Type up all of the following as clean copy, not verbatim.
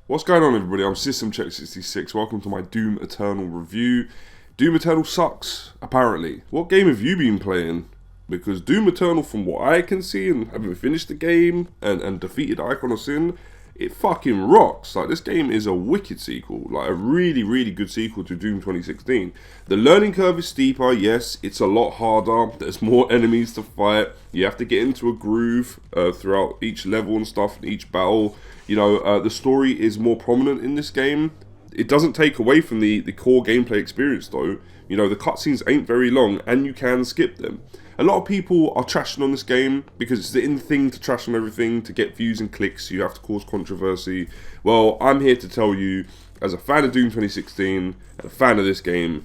What's going on, everybody? I'm SystemCheck66. Welcome to my Doom Eternal review. Doom Eternal sucks, apparently. What game have you been playing? Because Doom Eternal, from what I can see and having finished the game and defeated Icon of Sin, it fucking rocks. Like, this game is a wicked sequel. Like, a really, really good sequel to Doom 2016. The learning curve is steeper, yes. It's a lot harder. There's more enemies to fight. You have to get into a groove throughout each level and stuff, each battle. You know, the story is more prominent in this game. It doesn't take away from the core gameplay experience, though. You know, the cutscenes ain't very long, and you can skip them. A lot of people are trashing on this game because it's the in thing to trash on everything, to get views and clicks. You have to cause controversy. Well, I'm here to tell you, as a fan of Doom 2016 and a fan of this game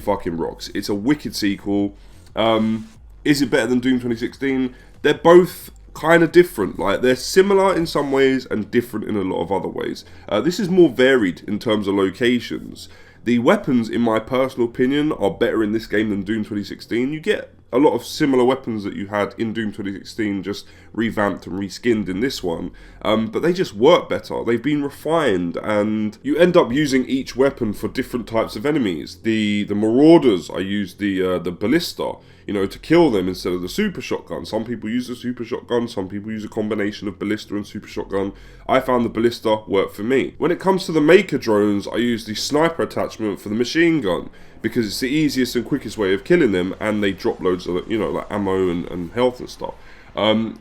fucking rocks. It's a wicked sequel. Is it better than Doom 2016? They're both kind of different. Like, they're similar in some ways and different in a lot of other ways. This is more varied in terms of locations. The weapons, in my personal opinion, are better in this game than Doom 2016. You get a lot of similar weapons that you had in Doom 2016, just revamped and reskinned in this one, but they just work better. They've been refined, and you end up using each weapon for different types of enemies. The Marauders, I used the Ballista, you know, to kill them instead of the Super Shotgun. Some people use the Super Shotgun, some people use a combination of Ballista and Super Shotgun. I found the Ballista worked for me. When it comes to the Maker drones, I use the Sniper attachment for the machine gun, because it's the easiest and quickest way of killing them, and they drop loads of, you know, like ammo and health and stuff.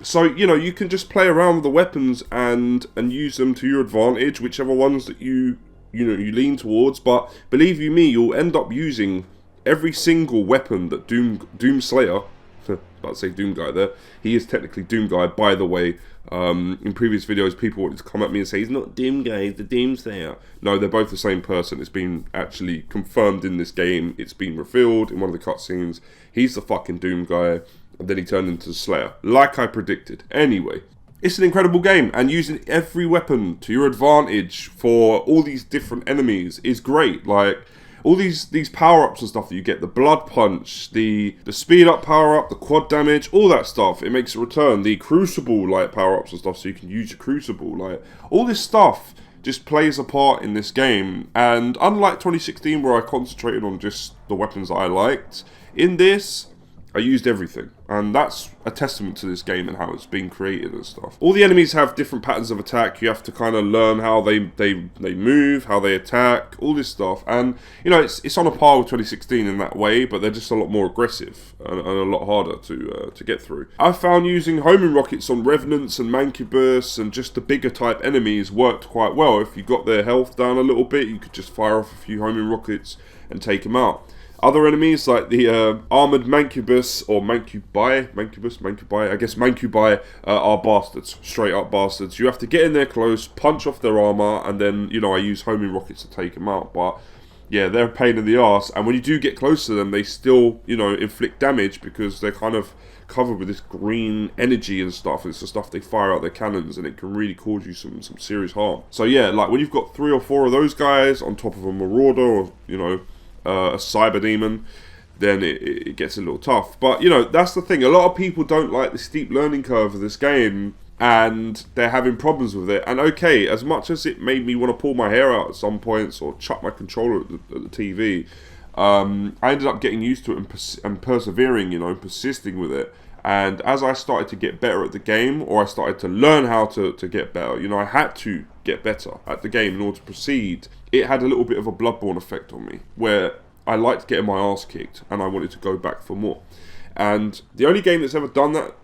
So, you know, you can just play around with the weapons and use them to your advantage, whichever ones that you lean towards. But believe you me, you'll end up using every single weapon that Doom Slayer, about to say Doom Guy there, he is technically Doom Guy, by the way. In previous videos, people wanted to come at me and say, he's not Doom Guy, he's the Doom Slayer. No, they're both the same person. It's been actually confirmed in this game. It's been revealed in one of the cutscenes. He's the fucking Doom Guy, and then he turned into the Slayer, like I predicted. Anyway, it's an incredible game, and using every weapon to your advantage for all these different enemies is great. Like, all these power-ups and stuff that you get, the blood punch, the speed up power-up, the quad damage, all that stuff, it makes a return. The crucible like power-ups and stuff, so you can use your crucible. Like, all this stuff just plays a part in this game. And unlike 2016, where I concentrated on just the weapons that I liked, in this, I used everything, and that's a testament to this game and how it's been created and stuff. All the enemies have different patterns of attack. You have to kind of learn how they move, how they attack, all this stuff. And, you know, it's on a par with 2016 in that way, but they're just a lot more aggressive and a lot harder to get through. I found using homing rockets on Revenants and Mancubus and just the bigger type enemies worked quite well. If you got their health down a little bit, you could just fire off a few homing rockets and take them out. Other enemies, like the armoured Mancubus, or Mancubi, I guess Mancubi, are bastards, straight up bastards. You have to get in there close, punch off their armour, and then, you know, I use homing rockets to take them out. But yeah, they're a pain in the arse, and when you do get close to them, they still, you know, inflict damage because they're kind of covered with this green energy and stuff. It's the stuff they fire out their cannons, and it can really cause you some serious harm. So yeah, like when you've got 3 or 4 of those guys on top of a Marauder, or, you know, a cyber demon, then it gets a little tough. But, you know, that's the thing. A lot of people don't like the steep learning curve of this game, and they're having problems with it. And okay, as much as it made me want to pull my hair out at some points or chuck my controller at the TV, I ended up getting used to it and persevering, you know, persisting with it. And as I started to get better at the game, or I started to learn how to get better, you know, I had to get better at the game in order to proceed. It had a little bit of a Bloodborne effect on me, where I liked getting my ass kicked, and I wanted to go back for more. And the only game that's ever done that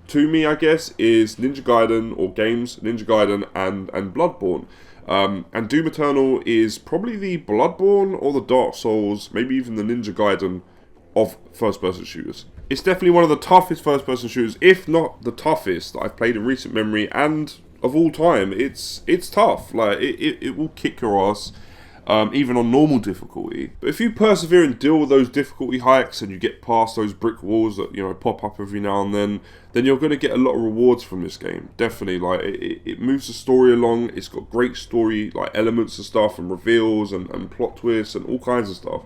to me, I guess, is Ninja Gaiden, or games, Ninja Gaiden and Bloodborne. And Doom Eternal is probably the Bloodborne or the Dark Souls, maybe even the Ninja Gaiden of first-person shooters. It's definitely one of the toughest first-person shooters, if not the toughest, that I've played in recent memory and of all time. It's tough. Like, it will kick your ass, even on normal difficulty. But if you persevere and deal with those difficulty hikes, and you get past those brick walls that, you know, pop up every now and then you're going to get a lot of rewards from this game. Definitely. Like, it moves the story along. It's got great story, like, elements and stuff, and reveals and plot twists and all kinds of stuff.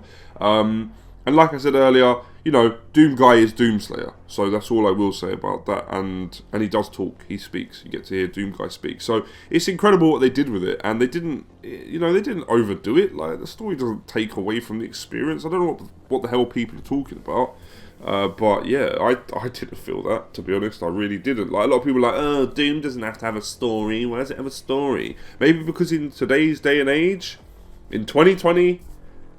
And like I said earlier, you know, Doom Guy is Doomslayer, so that's all I will say about that. And he does talk, he speaks. You get to hear Doom Guy speak. So it's incredible what they did with it, and they didn't, you know, they didn't overdo it. Like, the story doesn't take away from the experience. I don't know what the hell people are talking about. But yeah, I didn't feel that, to be honest. I really didn't. Like, a lot of people are like, oh, Doom doesn't have to have a story. Why does it have a story? Maybe because in today's day and age, in 2020,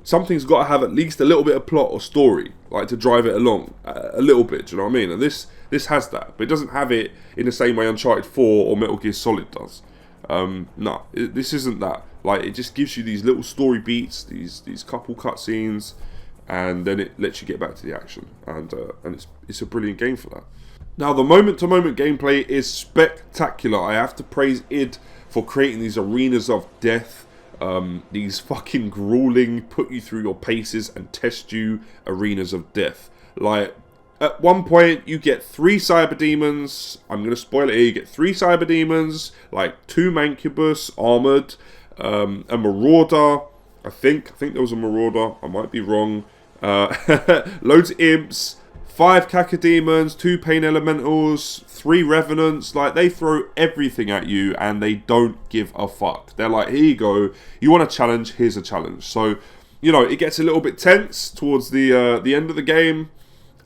something's got to have at least a little bit of plot or story, like, to drive it along a little bit. Do you know what I mean? And this has that, but it doesn't have it in the same way Uncharted 4 or Metal Gear Solid does. No, this isn't that. Like, it just gives you these little story beats, these couple cutscenes, and then it lets you get back to the action. And it's a brilliant game for that. Now, the moment-to-moment gameplay is spectacular. I have to praise id for creating these arenas of death. These fucking grueling, put you through your paces and test you arenas of death. Like, at one point, you get 3 cyber demons. I'm going to spoil it here. You get 3 cyber demons, like 2 mancubus, armored, a marauder. I think there was a marauder. I might be wrong. Loads of imps, 5 cacodemons, 2 pain elementals, 3 revenants. Like, they throw everything at you and they don't give a fuck. They're like, here you go, you want a challenge, here's a challenge. So, you know, it gets a little bit tense towards the end of the game,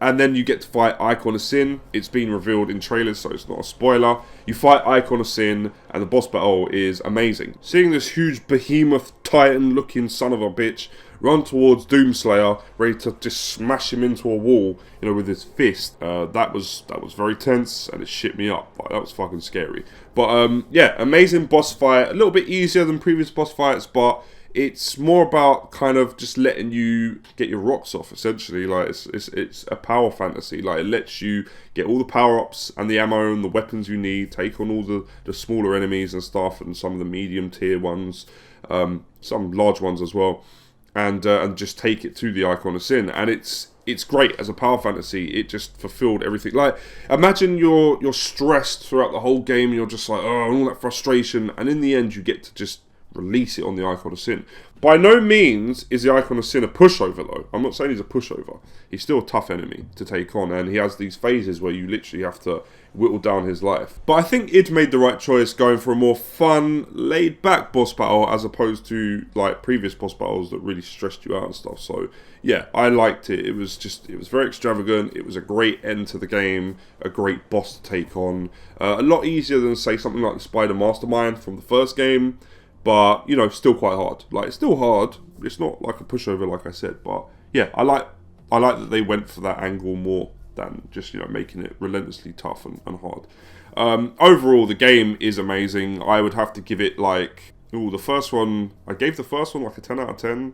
and then you get to fight Icon of Sin. It's been revealed in trailers, so it's not a spoiler. You fight Icon of Sin, and the boss battle is amazing. Seeing this huge behemoth titan looking son of a bitch run towards Doomslayer, ready to just smash him into a wall, you know, with his fist. That was very tense, and it shit me up. Like, that was fucking scary. But yeah, amazing boss fight. A little bit easier than previous boss fights, but it's more about kind of just letting you get your rocks off, essentially. Like, it's a power fantasy. Like, it lets you get all the power-ups and the ammo and the weapons you need, take on all the smaller enemies and stuff, and some of the medium tier ones, some large ones as well. And just take it to the Icon of Sin, and it's great as a power fantasy. It just fulfilled everything. Like, imagine you're stressed throughout the whole game, and you're just like, oh, and all that frustration, and in the end you get to just release it on the Icon of Sin. By no means is the Icon of Sin a pushover, though. I'm not saying he's a pushover. He's still a tough enemy to take on, and he has these phases where you literally have to whittle down his life. But I think id made the right choice going for a more fun, laid-back boss battle as opposed to, like, previous boss battles that really stressed you out and stuff. So yeah, I liked it. It was very extravagant. It was a great end to the game, a great boss to take on. A lot easier than, say, something like the Spider Mastermind from the first game. But, you know, still quite hard. Like, it's still hard. It's not like a pushover, like I said. But yeah, I like that they went for that angle more than just, you know, making it relentlessly tough and hard. Overall, the game is amazing. I would have to give it like, the first one, I gave the first one like a 10 out of 10.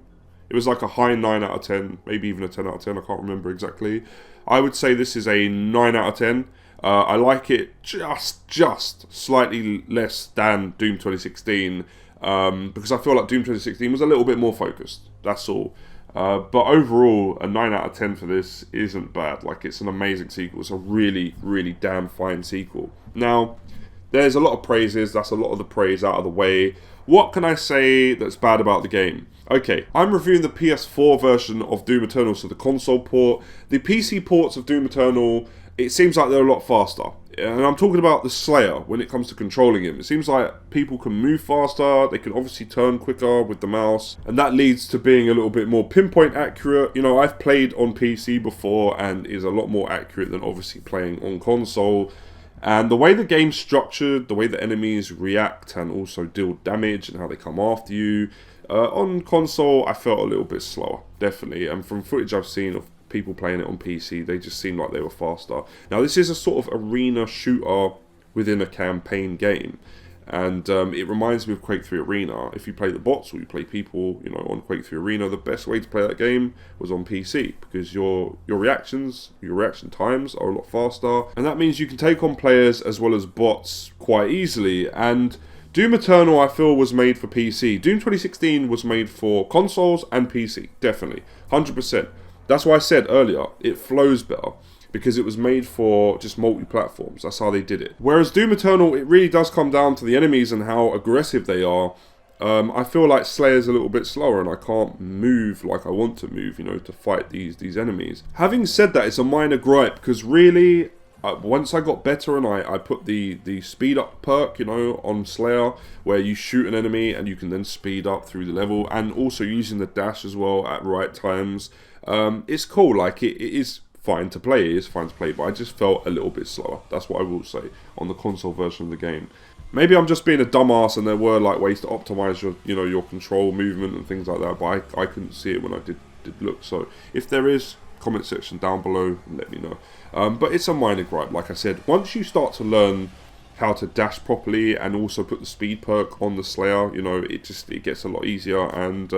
It was like a high 9 out of 10, maybe even a 10 out of 10. I can't remember exactly. I would say this is a 9 out of 10. I like it just slightly less than Doom 2016. Because I feel like Doom 2016 was a little bit more focused, that's all. But overall, a 9 out of 10 for this isn't bad. Like, it's an amazing sequel. It's a really, really damn fine sequel. Now, there's a lot of praises. That's a lot of the praise out of the way. What can I say that's bad about the game? Okay, I'm reviewing the PS4 version of Doom Eternal, so the console port. The PC ports of Doom Eternal, it seems like they're a lot faster. And I'm talking about the Slayer when it comes to controlling him. It seems like people can move faster, they can obviously turn quicker with the mouse, and that leads to being a little bit more pinpoint accurate. You know, I've played on PC before and is a lot more accurate than obviously playing on console. And the way the game's structured, the way the enemies react and also deal damage and how they come after you, on console I felt a little bit slower, definitely. And from footage I've seen of people playing it on PC, they just seemed like they were faster. Now, this is a sort of arena shooter within a campaign game, and it reminds me of Quake 3 Arena. If you play the bots or you play people, you know, on Quake 3 Arena, the best way to play that game was on PC, because your reaction times are a lot faster, and that means you can take on players as well as bots quite easily. And Doom Eternal, I feel, was made for PC. Doom 2016 was made for consoles and PC, definitely, 100%. That's why I said earlier, it flows better, because it was made for just multi-platforms. That's how they did it. Whereas Doom Eternal, it really does come down to the enemies and how aggressive they are, I feel like Slayer's a little bit slower and I can't move like I want to move, you know, to fight these enemies. Having said that, it's a minor gripe because really, once I got better and I put the speed up perk, you know, on Slayer, where you shoot an enemy and you can then speed up through the level, and also using the dash as well at right times. It's cool, like it is fine to play, but I just felt a little bit slower. That's what I will say on the console version of the game. Maybe I'm just being a dumbass and there were like ways to optimize your, you know, your control movement and things like that, but I couldn't see it when I did look. So if there is, comment section down below and let me know. But it's a minor gripe, like I said. Once you start to learn how to dash properly and also put the speed perk on the Slayer, you know, it gets a lot easier. And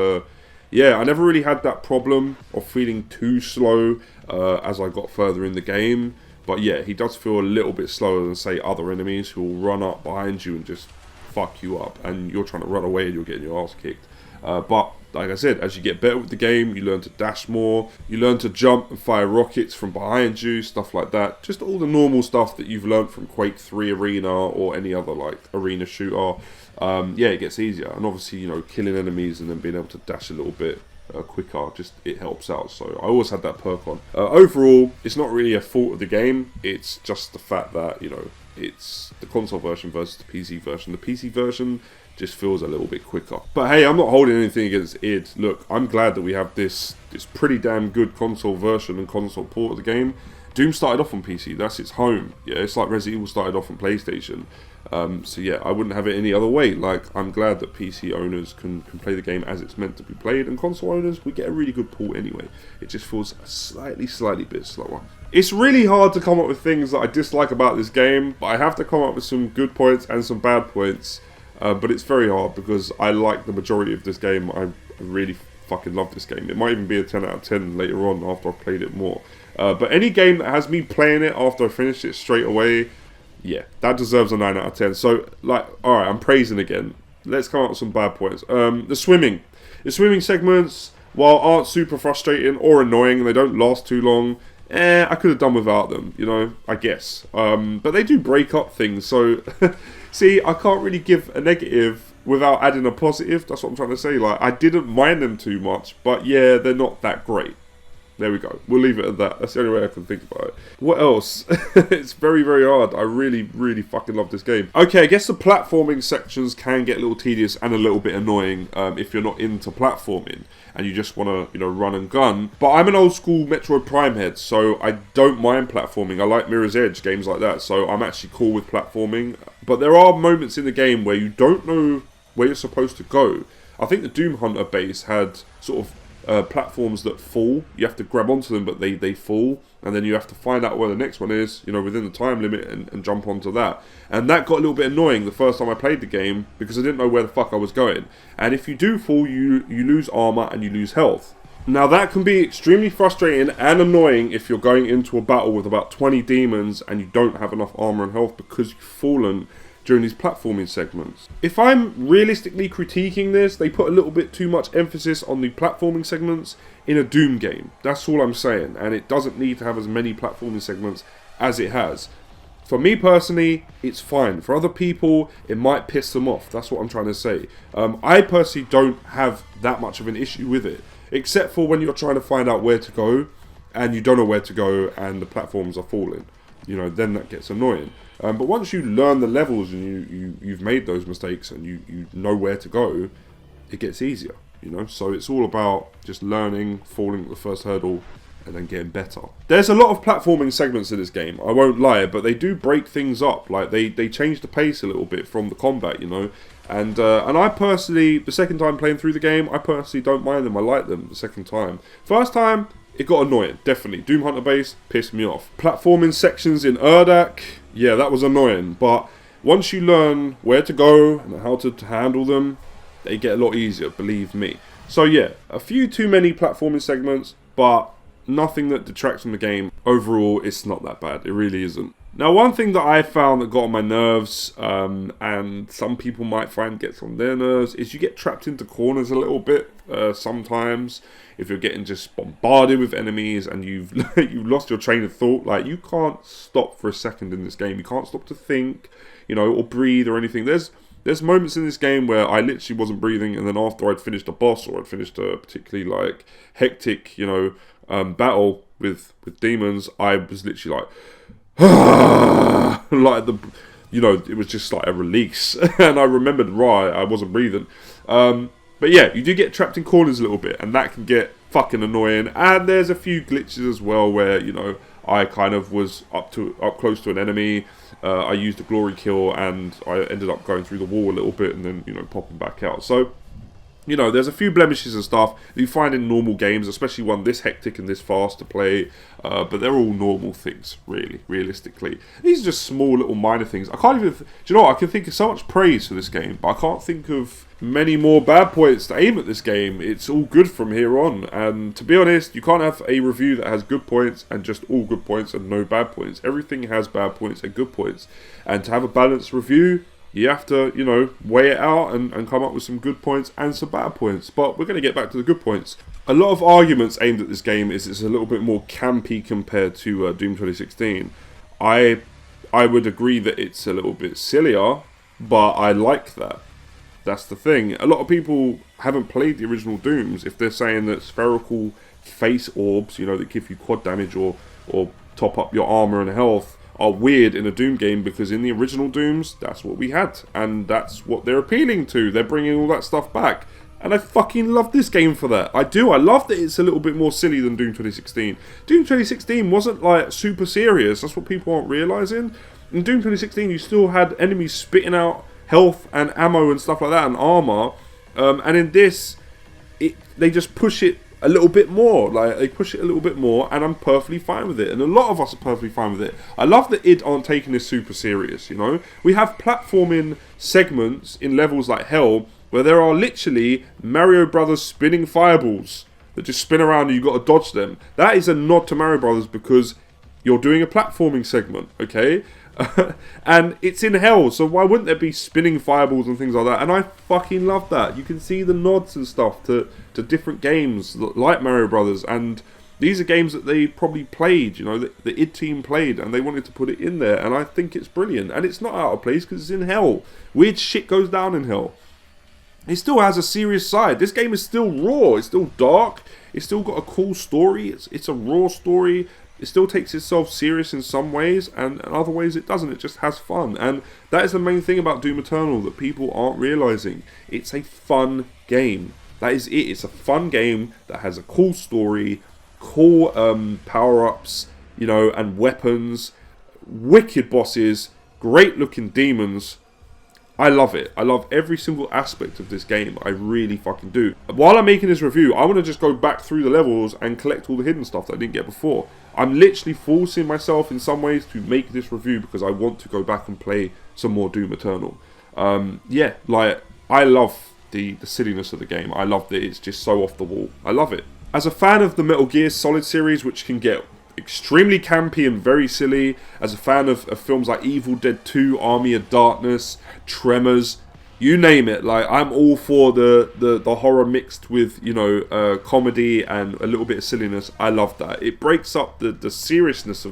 yeah, I never really had that problem of feeling too slow as I got further in the game. But yeah, he does feel a little bit slower than, say, other enemies who will run up behind you and just fuck you up. And you're trying to run away and you're getting your ass kicked. But like I said, as you get better with the game, you learn to dash more. You learn to jump and fire rockets from behind you, stuff like that. Just all the normal stuff that you've learned from Quake 3 Arena or any other like arena shooter. Yeah, it gets easier. And obviously, you know, killing enemies and then being able to dash a little bit quicker, just it helps out. So I always had that perk on. Overall, it's not really a fault of the game. It's just the fact that, you know, it's the console version versus the PC version. The PC version just feels a little bit quicker. But hey, I'm not holding anything against id. Look, I'm glad that we have this pretty damn good console version and console port of the game. Doom started off on PC, that's its home. Yeah, it's like Resident Evil started off on PlayStation. So yeah, I wouldn't have it any other way. Like, I'm glad that PC owners can play the game as it's meant to be played, and console owners, we get a really good port anyway. It just feels a slightly bit slower. It's really hard to come up with things that I dislike about this game, but I have to come up with some good points and some bad points. But it's very hard because I like the majority of this game. I really fucking love this game. It might even be a 10 out of 10 later on after I've played it more. But any game that has me playing it after I finish it straight away, yeah, that deserves a 9 out of 10. So, like, alright, I'm praising again. Let's come up with some bad points. The swimming segments, while aren't super frustrating or annoying, they don't last too long. I could have done without them, you know, I guess. But they do break up things, so... See, I can't really give a negative without adding a positive. That's what I'm trying to say. Like, I didn't mind them too much, but yeah, they're not that great. There we go. We'll leave it at that. That's the only way I can think about it. What else? It's very, very hard. I really, really fucking love this game. Okay, I guess the platforming sections can get a little tedious and a little bit annoying if you're not into platforming and you just want to, you know, run and gun. But I'm an old school Metroid Prime head, so I don't mind platforming. I like Mirror's Edge, games like that, so I'm actually cool with platforming. But there are moments in the game where you don't know where you're supposed to go. I think the Doom Hunter base had sort of platforms that fall. You have to grab onto them, but they fall, and then you have to find out where the next one is, you know, within the time limit, and jump onto that. And that got a little bit annoying the first time I played the game because I didn't know where the fuck I was going. And if you do fall, you lose armor and you lose health. Now that can be extremely frustrating and annoying if you're going into a battle with about 20 demons and you don't have enough armor and health because you've fallen during these platforming segments. If I'm realistically critiquing this, they put a little bit too much emphasis on the platforming segments in a Doom game. That's all I'm saying, and it doesn't need to have as many platforming segments as it has. For me personally, it's fine. For other people, it might piss them off. That's what I'm trying to say. I personally don't have that much of an issue with it, except for when you're trying to find out where to go, and you don't know where to go, and the platforms are falling. You know, then that gets annoying. But once you learn the levels and you've made those mistakes and you know where to go, it gets easier, you know. So it's all about just learning, falling at the first hurdle, and then getting better. There's a lot of platforming segments in this game, I won't lie, but they do break things up. Like, they change the pace a little bit from the combat, you know. And I personally, the second time playing through the game, I personally don't mind them. I like them the second time. First time, it got annoying, definitely. Doom Hunter base pissed me off. Platforming sections in Urdak, yeah, that was annoying. But once you learn where to go and how to handle them, they get a lot easier, believe me. So yeah, a few too many platforming segments, but nothing that detracts from the game. Overall, it's not that bad. It really isn't. Now, one thing that I found that got on my nerves, and some people might find gets on their nerves, is you get trapped into corners a little bit sometimes. If you're getting just bombarded with enemies and you've lost your train of thought, like, you can't stop for a second in this game. You can't stop to think, you know, or breathe or anything. There's There's moments in this game where I literally wasn't breathing, and then after I'd finished a boss or I'd finished a particularly like hectic, battle with demons, I was literally like, like it was just like a release. And I remembered, right, I wasn't breathing. But yeah, you do get trapped in corners a little bit, and that can get fucking annoying. And there's a few glitches as well where, I kind of was up close to an enemy. I used a glory kill, and I ended up going through the wall a little bit and then, popping back out. So, there's a few blemishes and stuff that you find in normal games, especially one this hectic and this fast to play, but they're all normal things, really, realistically. These are just small little minor things. I can't even, do you know what, I can think of so much praise for this game, but I can't think of many more bad points to aim at this game. It's all good from here on, and to be honest, you can't have a review that has good points and just all good points and no bad points. Everything has bad points and good points, and to have a balanced review, you have to, weigh it out and come up with some good points and some bad points. But we're going to get back to the good points. A lot of arguments aimed at this game is it's a little bit more campy compared to Doom 2016. I would agree that it's a little bit sillier, but I like that. That's the thing. A lot of people haven't played the original Dooms if they're saying that spherical face orbs, that give you quad damage or top up your armor and health, are weird in a Doom game, because in the original Dooms, that's what we had, and that's what they're appealing to. They're bringing all that stuff back, and I fucking love this game for that. I do. I love that it's a little bit more silly than Doom 2016. Doom 2016 wasn't like super serious. That's what people aren't realizing. In Doom 2016, you still had enemies spitting out health and ammo and stuff like that, and armor, and in this, they just push it a little bit more. Like, they push it a little bit more, and I'm perfectly fine with it. And a lot of us are perfectly fine with it. I love that id aren't taking this super serious, We have platforming segments in levels like Hell, where there are literally Mario Brothers spinning fireballs that just spin around and you've got to dodge them. That is a nod to Mario Brothers, because you're doing a platforming segment, okay? And it's in Hell, so why wouldn't there be spinning fireballs and things like that? And I fucking love that. You can see the nods and stuff to different games like Mario Brothers, and these are games that they probably played, the id team played, and they wanted to put it in there, and I think it's brilliant. And it's not out of place because it's in Hell. Weird shit goes down in Hell. It still has a serious side. This game is still raw. It's still dark. It's still got a cool story. It's a raw story. It still takes itself serious in some ways, and in other ways it doesn't. It just has fun. And that is the main thing about Doom Eternal that people aren't realizing. It's a fun game. That is it. It's a fun game that has a cool story, cool power-ups, and weapons, wicked bosses, great looking demons. I love it. I love every single aspect of this game. I really fucking do. While I'm making this review, I want to just go back through the levels and collect all the hidden stuff that I didn't get before. I'm literally forcing myself in some ways to make this review because I want to go back and play some more Doom Eternal. Yeah, like, I love the silliness of the game. I love that it's just so off the wall. I love it. As a fan of the Metal Gear Solid series, which can get extremely campy and very silly, as a fan of films like Evil Dead 2, Army of Darkness, Tremors, you name it, like, I'm all for the horror mixed with, comedy and a little bit of silliness. I love that. It breaks up the seriousness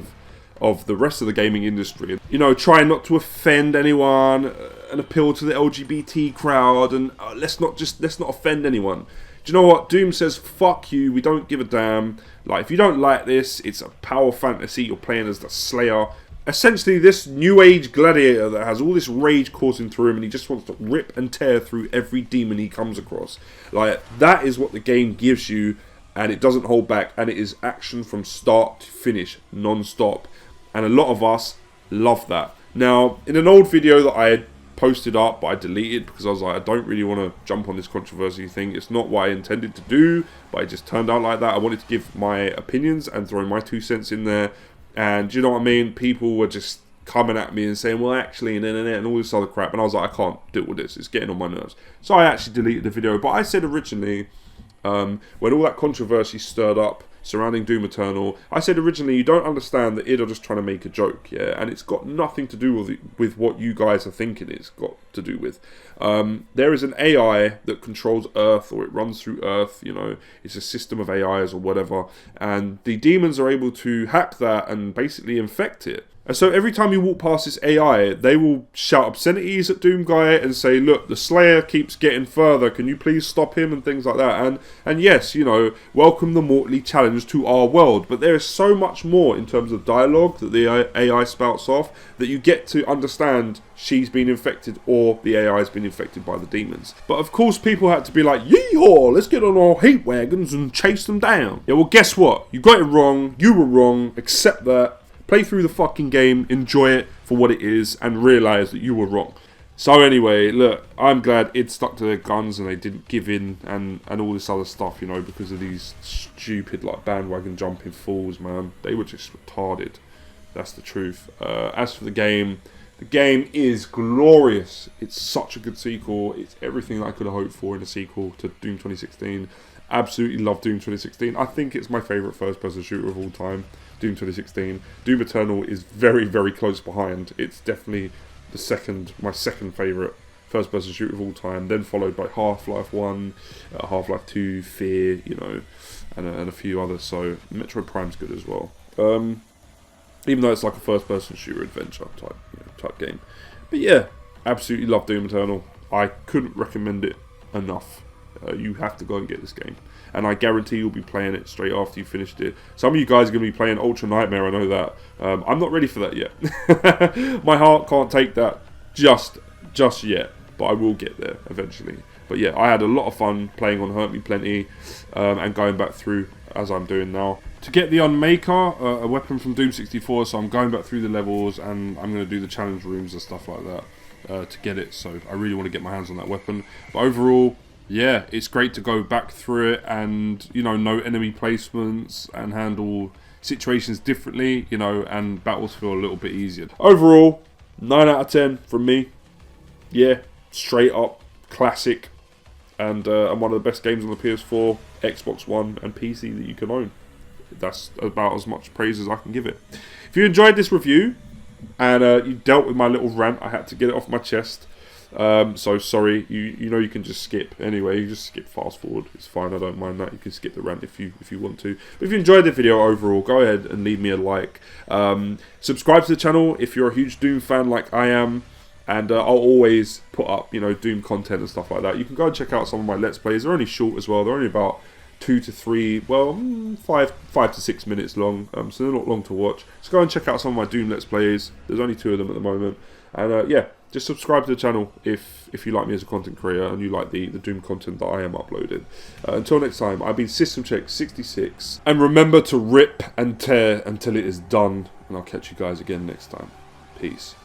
of the rest of the gaming industry. Trying not to offend anyone and appeal to the LGBT crowd, and let's not offend anyone. Do you know what? Doom says, fuck you, we don't give a damn. Like, if you don't like this, it's a power fantasy, you're playing as the Slayer. Essentially, this new age gladiator that has all this rage coursing through him, and he just wants to rip and tear through every demon he comes across. Like, that is what the game gives you, and it doesn't hold back, and it is action from start to finish, non-stop. And a lot of us love that. Now, in an old video that I had posted up, but I deleted because I was like, I don't really want to jump on this controversy thing. It's not what I intended to do, but it just turned out like that. I wanted to give my opinions and throw my 2 cents in there. And you know what I mean? People were just coming at me and saying, well, actually, and all this other crap. And I was like, I can't deal with this. It's getting on my nerves. So I actually deleted the video. But I said originally, when all that controversy stirred up surrounding Doom Eternal, I said originally, you don't understand that id are just trying to make a joke, yeah, and it's got nothing to do with what you guys are thinking it's got to do with. There is an AI that controls Earth, or it runs through Earth, it's a system of AIs or whatever, and the demons are able to hack that and basically infect it. And so every time you walk past this AI, they will shout obscenities at Doom Guy and say, look, the Slayer keeps getting further, can you please stop him, and things like that. And yes, you know, welcome the mortally challenged to our world, but there is so much more in terms of dialogue that the AI spouts off that you get to understand she's been infected or the AI has been infected by the demons. But of course people had to be like, yeehaw, let's get on our heat wagons and chase them down. Yeah, well guess what? You got it wrong, you were wrong, accept that. Play through the fucking game, enjoy it for what it is, and realise that you were wrong. So anyway, look, I'm glad it stuck to their guns and they didn't give in and all this other stuff, you know, because of these stupid, like, bandwagon jumping fools, man. They were just retarded. That's the truth. As for the game is glorious. It's such a good sequel. It's everything I could have hoped for in a sequel to Doom 2016. Absolutely love Doom 2016. I think it's my favourite first-person shooter of all time. Doom 2016. Doom Eternal is very, very close behind. It's definitely my second favourite first-person shooter of all time. Then followed by Half-Life 1, Half-Life 2, Fear, you know, and a few others. So Metroid Prime's good as well. Even though it's like a first-person shooter adventure type game. But yeah, absolutely love Doom Eternal. I couldn't recommend it enough. You have to go and get this game. And I guarantee you'll be playing it straight after you finished it. Some of you guys are going to be playing Ultra Nightmare, I know that. I'm not ready for that yet. My heart can't take that just yet. But I will get there eventually. But yeah, I had a lot of fun playing on Hurt Me Plenty. And going back through, as I'm doing now. To get the Unmaker, a weapon from Doom 64. So I'm going back through the levels and I'm going to do the challenge rooms and stuff like that. To get it. So I really want to get my hands on that weapon. But overall, yeah, it's great to go back through it and, you know enemy placements and handle situations differently, you know, and battles feel a little bit easier. Overall, 9 out of 10 from me. Yeah, straight up classic and one of the best games on the PS4, Xbox One and PC that you can own. That's about as much praise as I can give it. If you enjoyed this review and you dealt with my little rant, I had to get it off my chest. So sorry, you know you can just skip anyway. You just skip fast forward. It's fine. I don't mind that. You can skip the rant if you want to. But if you enjoyed the video overall, go ahead and leave me a like. Subscribe to the channel if you're a huge Doom fan like I am. And I'll always put up Doom content and stuff like that. You can go and check out some of my Let's Plays. They're only short as well. They're only about 2 to 3, well, 5 to 6 minutes long. So they're not long to watch. So go and check out some of my Doom Let's Plays. There's only 2 of them at the moment. And yeah. Just subscribe to the channel if you like me as a content creator and you like the Doom content that I am uploading. Until next time, I've been SystemCheck66. And remember to rip and tear until it is done. And I'll catch you guys again next time. Peace.